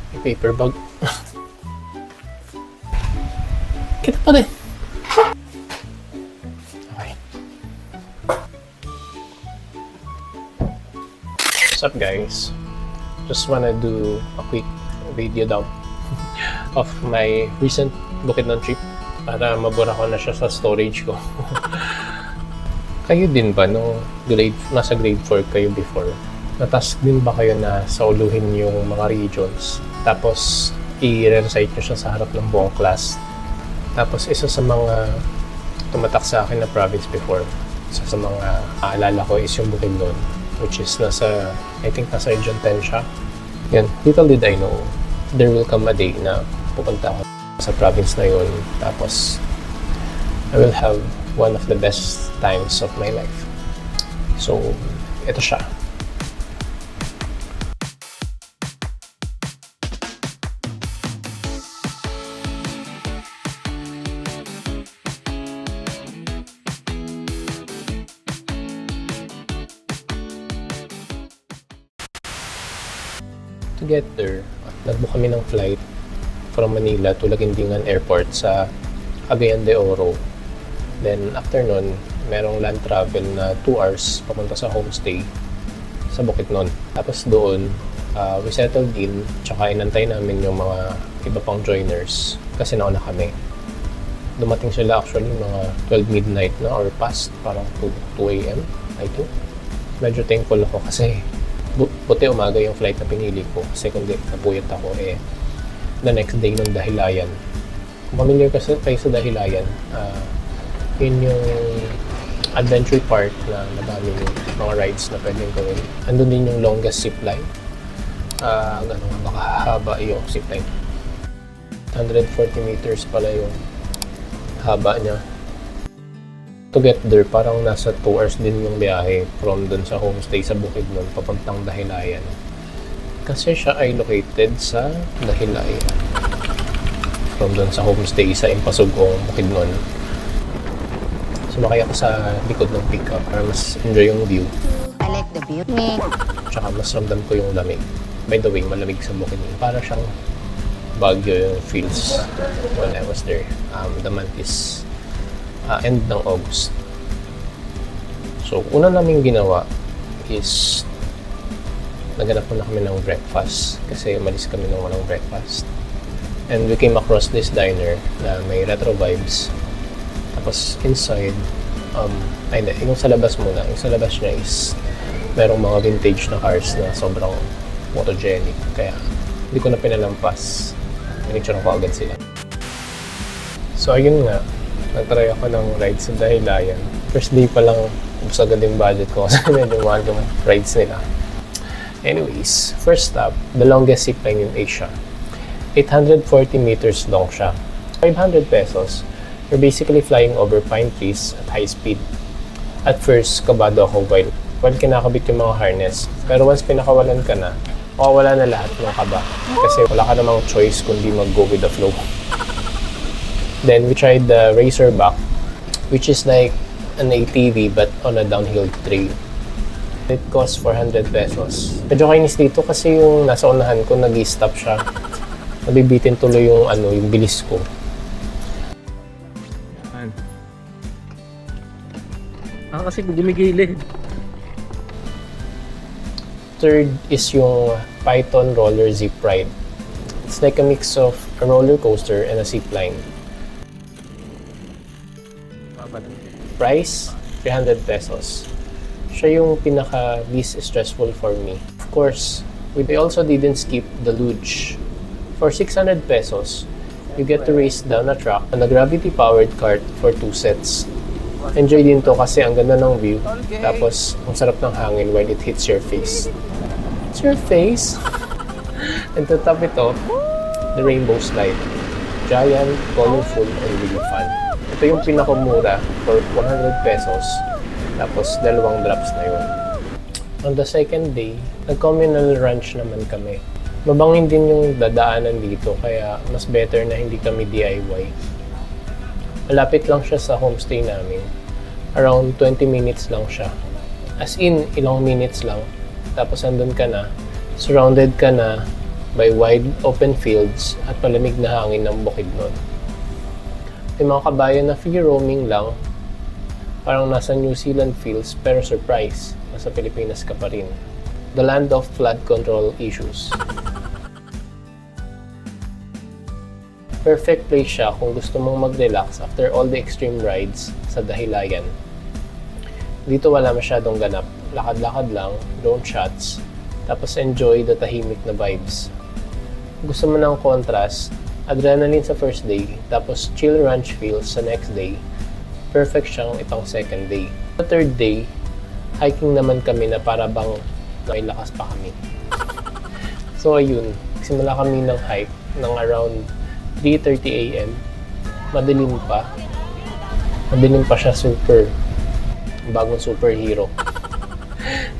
May paper bag. Kita pa din. Okay. What's up guys? Just wanna do a quick video dump of my recent Bukidnon trip para mabura ko na siya sa storage ko. Kayo din ba nung nasa grade 4 kayo before? Natask din ba kayo na sauluhin yung mga regions? Tapos i-recite nyo siya sa harap ng buong class? Tapos isa sa mga tumatak sa akin na province before, isa sa mga aalala ko is yung Bukidnon, which is I think nasa Region 10 siya. Yan, little did I know, there will come a day na pupunta ako sa province na yun. Tapos, I will have one of the best times of my life. So, ito siya. To get there, nagbook kami ng flight from Manila to Laguindingan Airport sa Cagayan de Oro. Then after nun, merong land travel na 2 hours papunta sa homestay sa Bukidnon. Tapos doon, we settled in, tsaka inantay namin yung mga iba pang joiners kasi nauna kami. Dumating sila actually mga 12 midnight na or past, parang 2 a.m. I think. Medyo thankful ako kasi buti umaga yung flight na pinili ko kasi kundi napuyat ako the next day ng Dahilayan. Kung familiar kasi kayo sa Dahilayan, yun yung adventure park na madami yung mga rides na pwedeng gawin. Andun din yung longest zipline. Baka haba yung zipline. 140 meters pala yung haba niya. To get there, parang nasa 2 hours din yung biyahe from dun sa homestay sa Bukidnon papuntang Dahilayan. Kasi siya ay located sa Dahilayan. From dun sa homestay sa Impasugong, Bukidnon. Sumakay ako sa likod ng pickup para mas enjoy yung view. I like the view. Tsaka mas ramdam ko yung lamig. By the way, malamig sa Bukidnon. Para siyang Baguio yung feels when I was there. The month is end ng August. So, una namin ginawa is naganap muna kami ng breakfast kasi umalis kami ng walang breakfast. And we came across this diner na may retro vibes. Tapos inside, yung sa labas muna. Yung sa labas niya is merong mga vintage na cars na sobrang photogenic. Kaya hindi ko na pinalampas. Pinicture ko agad sila. So, ayun nga. Nagtry ako ng rides sa Dahilayan. First day pa lang, ubus agad yung budget ko kasi medyo mahal yung rides nila. Anyways, first stop, the longest zipline in Asia. 840 meters long siya. 500 pesos. You're basically flying over pine trees at high speed. At first, kabado ako while kinakabit yung mga harness. Pero once pinakawalan ka na, mawawala na lahat ng kaba. Kasi wala ka namang choice kundi mag-go with the flow. Then we tried the Racerback, which is like an ATV but on a downhill trail. It cost 400 pesos. Medyo kainis dito kasi yung nasa unahan ko nag-i-stop siya. Nabibitin tuloy yung bilis ko. Kasi gumigilid. Third is yung Python Roller Zip Ride. It's like a mix of a roller coaster and a zip line. Price, 300 pesos. Siya yung pinaka least stressful for me. Of course, we also didn't skip the luge. For 600 pesos, you get to race down a track on a gravity-powered cart for 2 sets. Enjoy din to kasi ang ganda ng view. Tapos, ang sarap ng hangin while it hits your face. It's your face? And to top it off, the rainbow slide. Giant, colorful, and really fun. Ito yung pinakamura for 100 pesos. Tapos, 2 drops na yun. On the second day, nag-communal ranch naman kami. Mabangin din yung dadaanan dito, kaya mas better na hindi kami DIY. Malapit lang siya sa homestay namin. Around 20 minutes lang siya. As in, ilang minutes lang. Tapos andun ka na, surrounded ka na by wide open fields at malamig na hangin ng Bukidnon. May mga kabayan na free roaming lang, parang nasa New Zealand feels, pero surprise, nasa Pilipinas ka pa rin. The land of flood control issues. Perfect place siya kung gusto mong mag-relax after all the extreme rides sa Dahilayan. Dito wala masyadong ganap, lakad-lakad lang, drone shots, tapos enjoy the tahimik na vibes. Gusto mo ng contrast, adrenaline sa first day, tapos chill ranch feels sa next day, perfect siyang itong second day. Sa third day, hiking naman kami na para bang may lakas pa kami. So ayun, simula kami ng hike ng around 3:30 AM. Madilim pa. Madilim pa siya, super. Bagong superhero.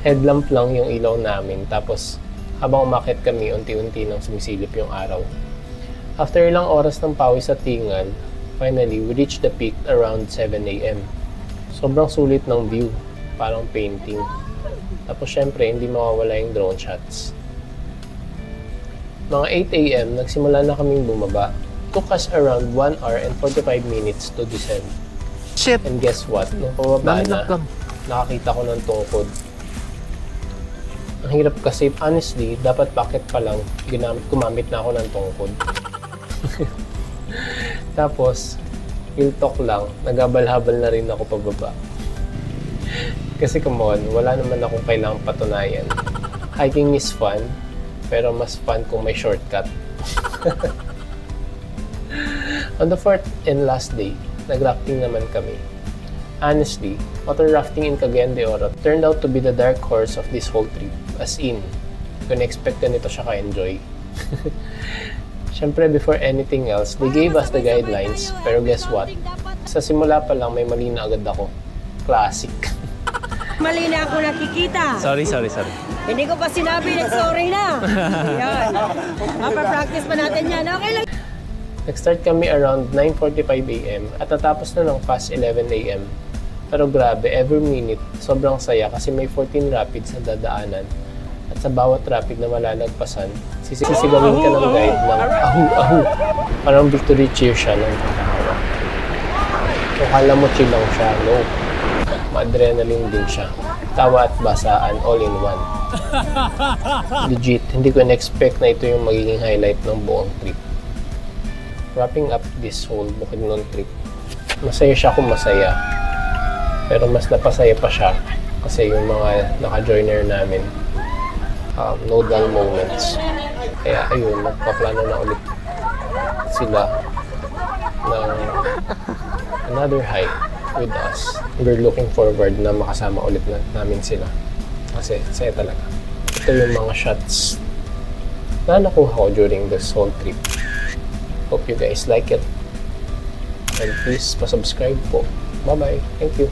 Headlamp lang yung ilaw namin, tapos habang umakyat kami, unti-unti nang sumisilip yung araw. After ilang oras ng pawis at tingal, finally, we reached the peak around 7 AM. Sobrang sulit ng view, parang painting. Tapos syempre, hindi mawawala yung drone shots. Mga 8 AM, nagsimula na kaming bumaba. Took us around 1 hour and 45 minutes to descend. Shit! And guess what? Nung pababa na, Nalilak lang. nakakita ko ng tungkod. Ang hirap kasi, honestly, dapat bakit pa lang gumamit na ako ng tungkod. Tapos, real talk lang, nagabal-habal na rin ako pababa. Kasi come on, wala naman akong kailangang patunayan. Hiking is fun, pero mas fun kung may shortcut. On the fourth and last day, nag-rafting naman kami. Honestly, water rafting in Cagayan de Oro turned out to be the dark horse of this whole trip. As in, kung na-expect na nito siya ka-enjoy. Siyempre, before anything else, they gave us the guidelines, pero guess what? Sa simula pa lang, may mali na agad ako. Classic. Mali na ako nakikita. Sorry. Hindi ko pa sinabi na sorry na. Yan. Mapa-practice pa natin yan. Okay lang. Nag-start kami around 9:45 AM at natapos na ng past 11 AM. Pero grabe, every minute, sobrang saya kasi may 14 rapids na dadaanan. At sa bawat rapid na malalagpasan, sisigawin ka ng guide ng ahu-ahu. Parang victory cheer siya ng katawa. Kung kala mo chill lang siya, no. Ma-adrenaline din siya. Tawa at basaan, all in one. Legit, hindi ko na-expect na ito yung magiging highlight ng buong trip. Wrapping up this whole Bukidnon trip, masaya siya kung masaya. Pero mas napasaya pa siya kasi yung mga naka-joiner namin, no dull moments. Kaya ayun, magpaplano na ulit sila ng another hike with us. We're looking forward na makasama ulit namin sila. Kasi saya talaga. Ito yung mga shots na nakuha ko during this whole trip. Hope you guys like it. And please, pa-subscribe po. Bye-bye. Thank you.